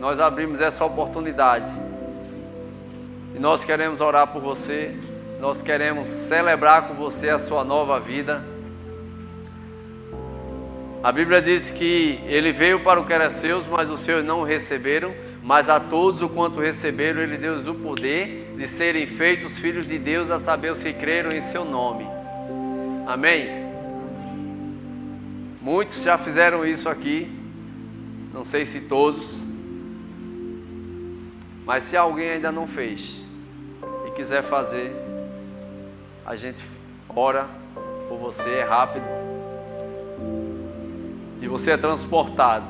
nós abrimos essa oportunidade. E nós queremos orar por você, nós queremos celebrar com você a sua nova vida. A Bíblia diz que Ele veio para o que era seus, mas os seus não o receberam. Mas a todos o quanto receberam, Ele deu o poder de serem feitos filhos de Deus, a saber, os que creram em seu nome. Amém? Muitos já fizeram isso aqui, não sei se todos, mas se alguém ainda não fez e quiser fazer, a gente ora por você, é rápido. E você é transportado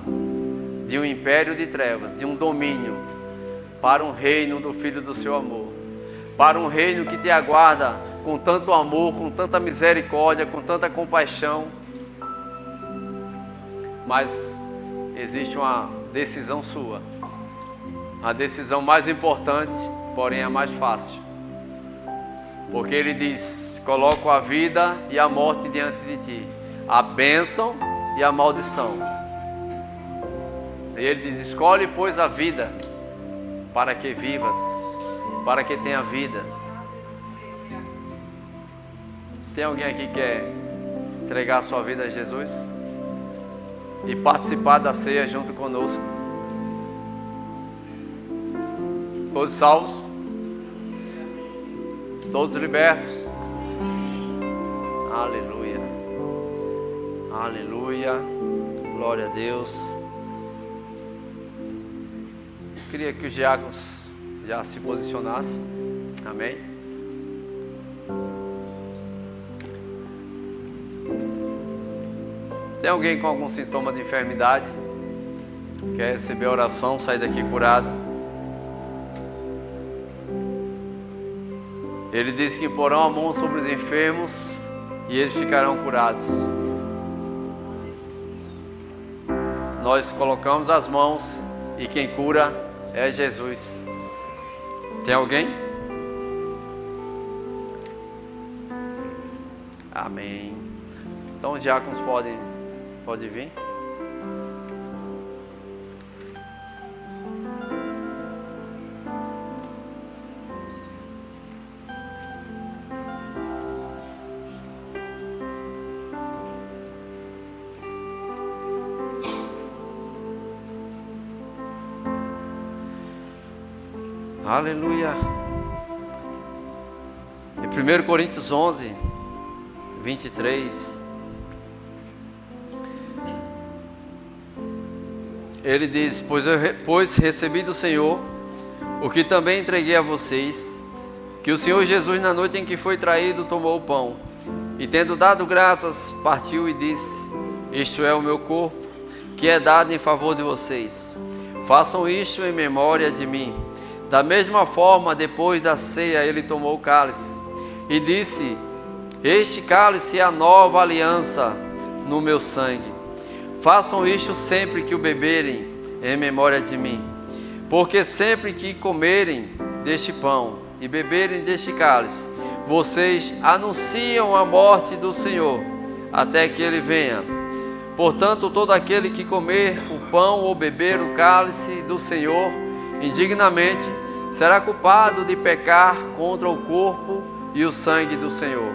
de um império de trevas, de um domínio, para um reino do Filho do seu amor, para um reino que te aguarda com tanto amor, com tanta misericórdia, com tanta compaixão. Mas existe uma decisão sua, a decisão mais importante, porém a mais fácil, porque Ele diz: coloco a vida e a morte diante de ti, a bênção e a maldição. E Ele diz: escolhe, pois, a vida, para que vivas, para que tenha vida. Tem alguém aqui que quer entregar a sua vida a Jesus e participar da ceia junto conosco? Todos salvos? Todos libertos? Aleluia. Aleluia. Glória a Deus. Queria que os diáconos já se posicionassem. Amém. Tem alguém com algum sintoma de enfermidade? Quer receber oração, sair daqui curado? Ele disse que porão a mão sobre os enfermos e eles ficarão curados. nós colocamos as mãos e quem cura é Jesus. Tem alguém? Amém. Então os diáconos podem vir. Aleluia. Em 1 Coríntios 11, 23, ele diz: pois recebi do Senhor o que também entreguei a vocês, que o Senhor Jesus, na noite em que foi traído, tomou o pão, e tendo dado graças, partiu e disse: isto é o meu corpo, que é dado em favor de vocês. Façam isto em memória de mim. Da mesma forma, depois da ceia, ele tomou o cálice e disse: este cálice é a nova aliança no meu sangue. Façam isto sempre que o beberem, em memória de mim. Porque sempre que comerem deste pão e beberem deste cálice, vocês anunciam a morte do Senhor, até que ele venha. Portanto, todo aquele que comer o pão ou beber o cálice do Senhor indignamente, será culpado de pecar contra o corpo e o sangue do Senhor.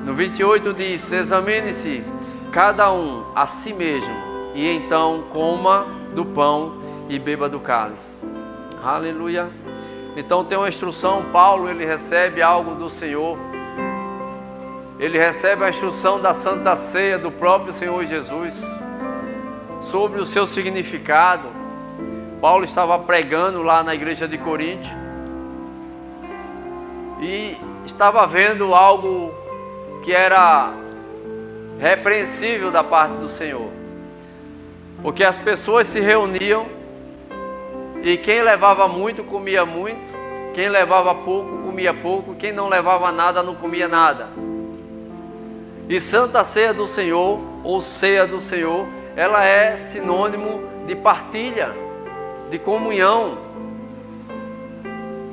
No 28 diz: examine-se cada um a si mesmo, e então coma do pão e beba do cálice. Aleluia. Então tem uma instrução. Paulo, ele recebe algo do Senhor. Ele recebe a instrução da Santa Ceia do próprio Senhor Jesus sobre o seu significado. Paulo estava pregando lá na igreja de Corinto e estava vendo algo que era repreensível da parte do Senhor, porque as pessoas se reuniam e quem levava muito comia muito, quem levava pouco comia pouco, quem não levava nada não comia nada. E Santa Ceia do Senhor, ou Ceia do Senhor, ela é sinônimo de partilha, de comunhão,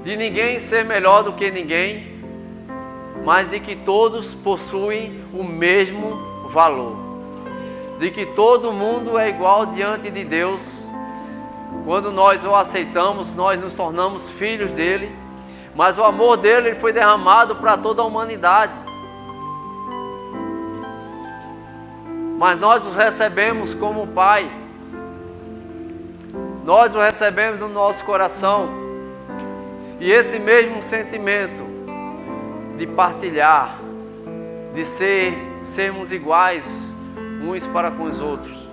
de ninguém ser melhor do que ninguém, mas de que todos possuem o mesmo valor, de que todo mundo é igual diante de Deus. Quando nós o aceitamos, nós nos tornamos filhos dele, mas o amor dele foi derramado para toda a humanidade. Mas nós o recebemos como Pai, nós o recebemos no nosso coração, e esse mesmo sentimento de partilhar, de sermos iguais uns para com os outros,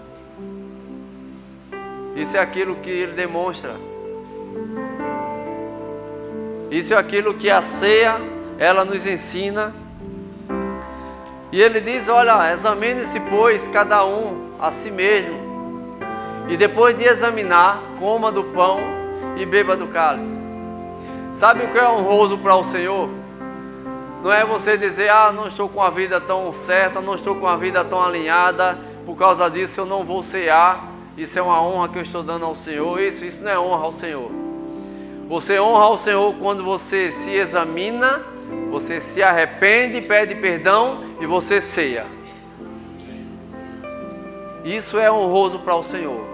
isso é aquilo que ele demonstra. Isso é aquilo que a ceia, ela nos ensina. E ele diz: olha, examine-se, pois, cada um a si mesmo, e depois de examinar, coma do pão e beba do cálice. Sabe o que é honroso para o Senhor? Não é você dizer: ah, não estou com a vida tão certa, não estou com a vida tão alinhada, por causa disso eu não vou cear. Isso é uma honra que eu estou dando ao Senhor. Isso não é honra ao Senhor. Você honra ao Senhor quando você se examina, você se arrepende, pede perdão e você ceia. Isso é honroso para o Senhor.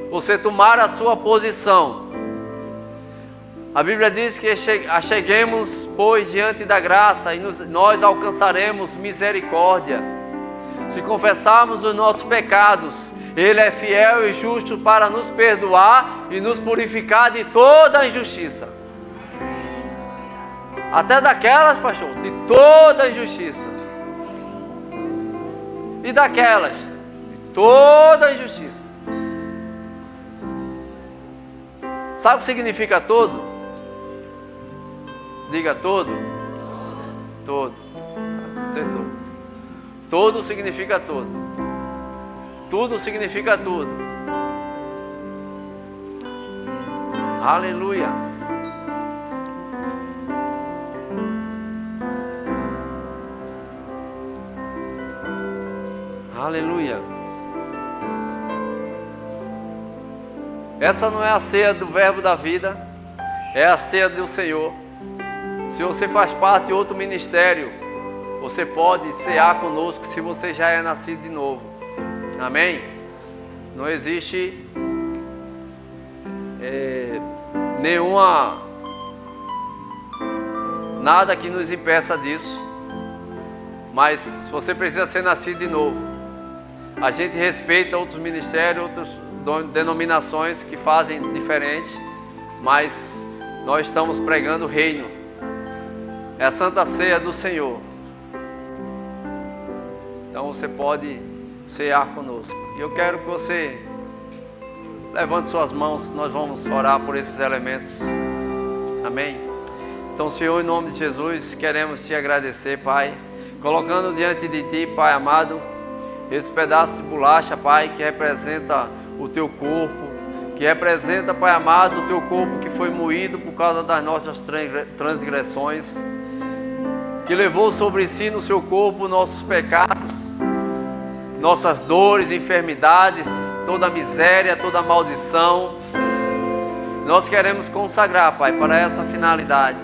Você tomar a sua posição. A Bíblia diz que acheguemos, pois, diante da graça e nós alcançaremos misericórdia. Se confessarmos os nossos pecados, Ele é fiel e justo para nos perdoar e nos purificar de toda a injustiça. Até daquelas, pastor, de toda a injustiça. E daquelas, de toda a injustiça. Sabe o que significa todo? Diga todo. Todo. Acertou. Todo significa todo. Tudo significa tudo. Aleluia. Aleluia. Essa não é a ceia do Verbo da Vida, é a ceia do Senhor. Se você faz parte de outro ministério, você pode cear conosco se você já é nascido de novo. Amém? Não existe nada que nos impeça disso, mas você precisa ser nascido de novo. A gente respeita outros ministérios, outras denominações que fazem diferente, mas nós estamos pregando o reino. É a Santa Ceia do Senhor. Então você pode cear conosco. E eu quero que você levante suas mãos, nós vamos orar por esses elementos. Amém? Então, Senhor, em nome de Jesus, queremos te agradecer, Pai, colocando diante de ti, Pai amado, esse pedaço de bolacha, Pai, que representa o teu corpo, que representa, Pai amado, o teu corpo que foi moído por causa das nossas transgressões, que levou sobre si no seu corpo nossos pecados, nossas dores, enfermidades, toda miséria, toda maldição. Nós queremos consagrar, Pai, para essa finalidade.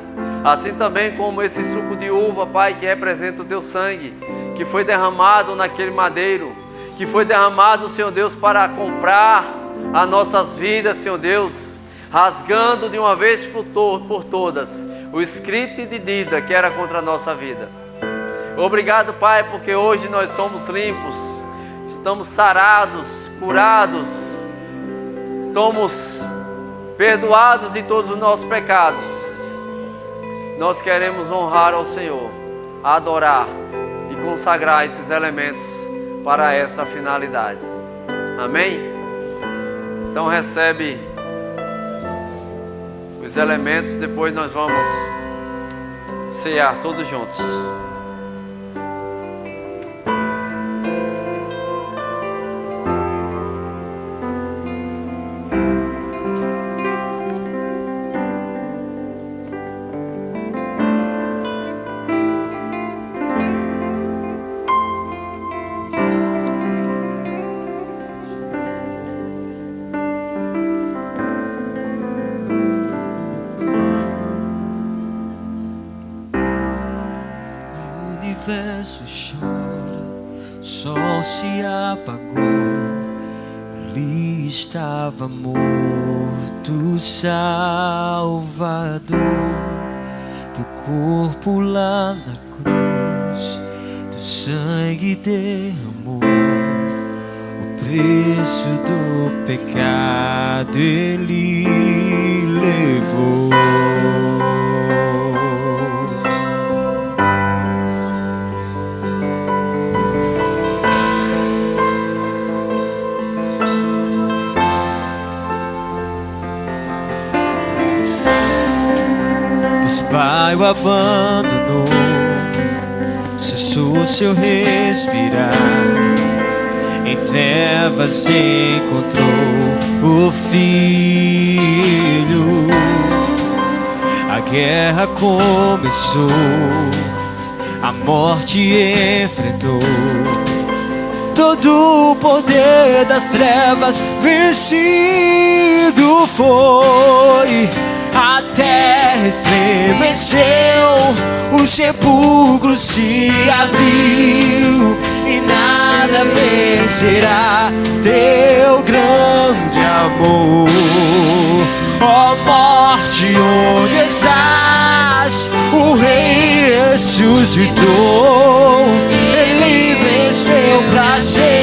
Assim também como esse suco de uva, Pai, que representa o teu sangue, que foi derramado naquele madeiro, que foi derramado, Senhor Deus, para comprar as nossas vidas, Senhor Deus, rasgando de uma vez por todas o script de dívida que era contra a nossa vida. Obrigado, Pai, porque hoje nós somos limpos, estamos sarados, curados, somos perdoados de todos os nossos pecados. Nós queremos honrar ao Senhor, adorar e consagrar esses elementos para essa finalidade. Amém? Então recebe os elementos, depois nós vamos cear todos juntos. Sol se apagou, ali estava morto Salvador. Teu corpo lá na cruz, teu sangue derramou, o preço do pecado ele levou. Pai o abandonou, cessou seu respirar, em trevas encontrou o Filho. A guerra começou, a morte enfrentou, todo o poder das trevas vencido foi. A terra estremeceu, o sepulcro se abriu, e nada vencerá teu grande amor. Ó morte, onde estás? O Rei ressuscitou, ele venceu pra sempre,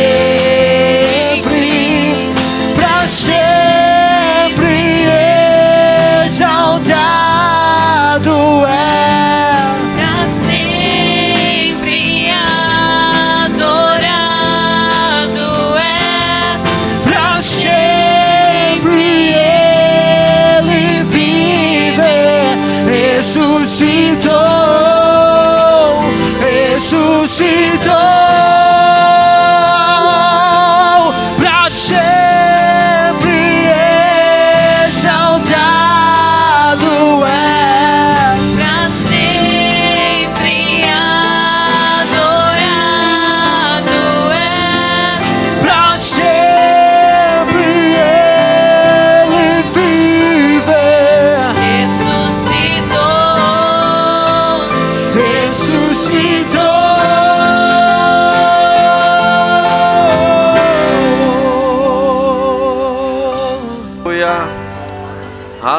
pra sempre. Exaltado é, pra sempre adorado é, pra sempre ele vive, ressuscitou, ressuscitou, pra sempre exaltado é, pra sempre adorado é, pra sempre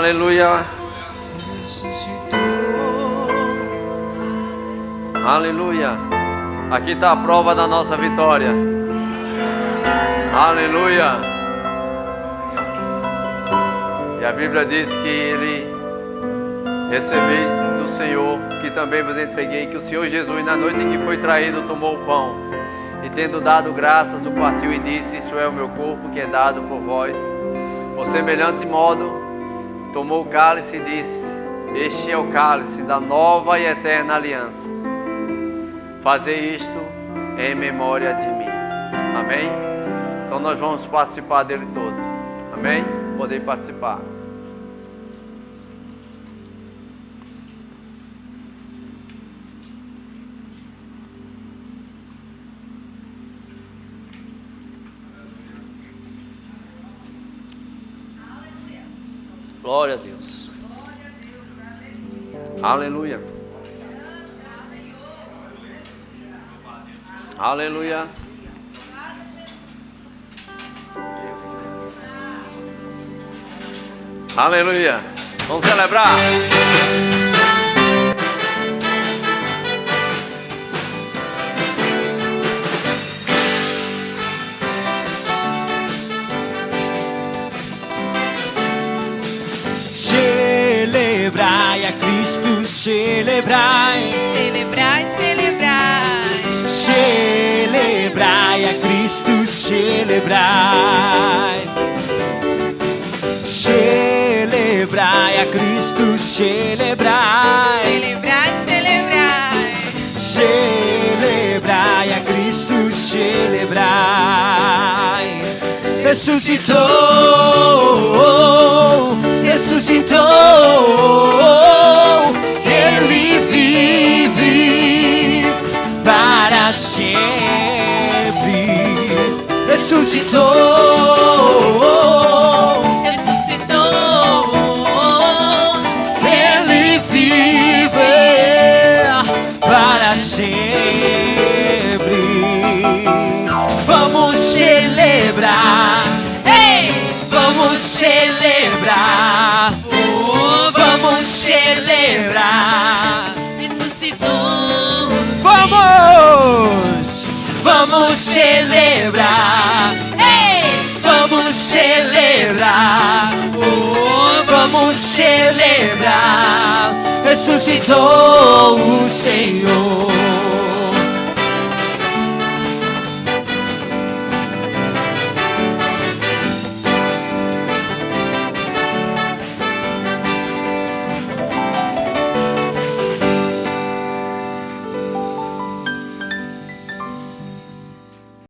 Aleluia. Aleluia. Aqui está a prova da nossa vitória. Aleluia. E a Bíblia diz que ele recebeu do Senhor, que também vos entreguei, que o Senhor Jesus, na noite em que foi traído, tomou o pão e, tendo dado graças, o partiu e disse: isso é o meu corpo que é dado por vós. Por semelhante modo, tomou o cálice e disse: este é o cálice da nova e eterna aliança. Fazei isto em memória de mim. Amém? Então nós vamos participar dele todo. Amém? Poder participar. Glória a Deus. Aleluia. Aleluia. Aleluia. Vamos celebrar. Celebrai a Cristo, celebrai. Celebrai, celebrai. Celebrai a Cristo, celebrai. Celebrai a Cristo, celebrai. Celebrai, celebrai. Celebrai a Cristo, celebrai. Ressuscitou, ressuscitou. Ele vive para sempre. Ressuscitou, Ressuscitou. Ele vive para sempre. Vamos celebrar, ei, vamos celebrar, vamos celebrar. Ressuscitou. Vamos celebrar, ei, vamos celebrar, vamos celebrar. Ressuscitou o Senhor.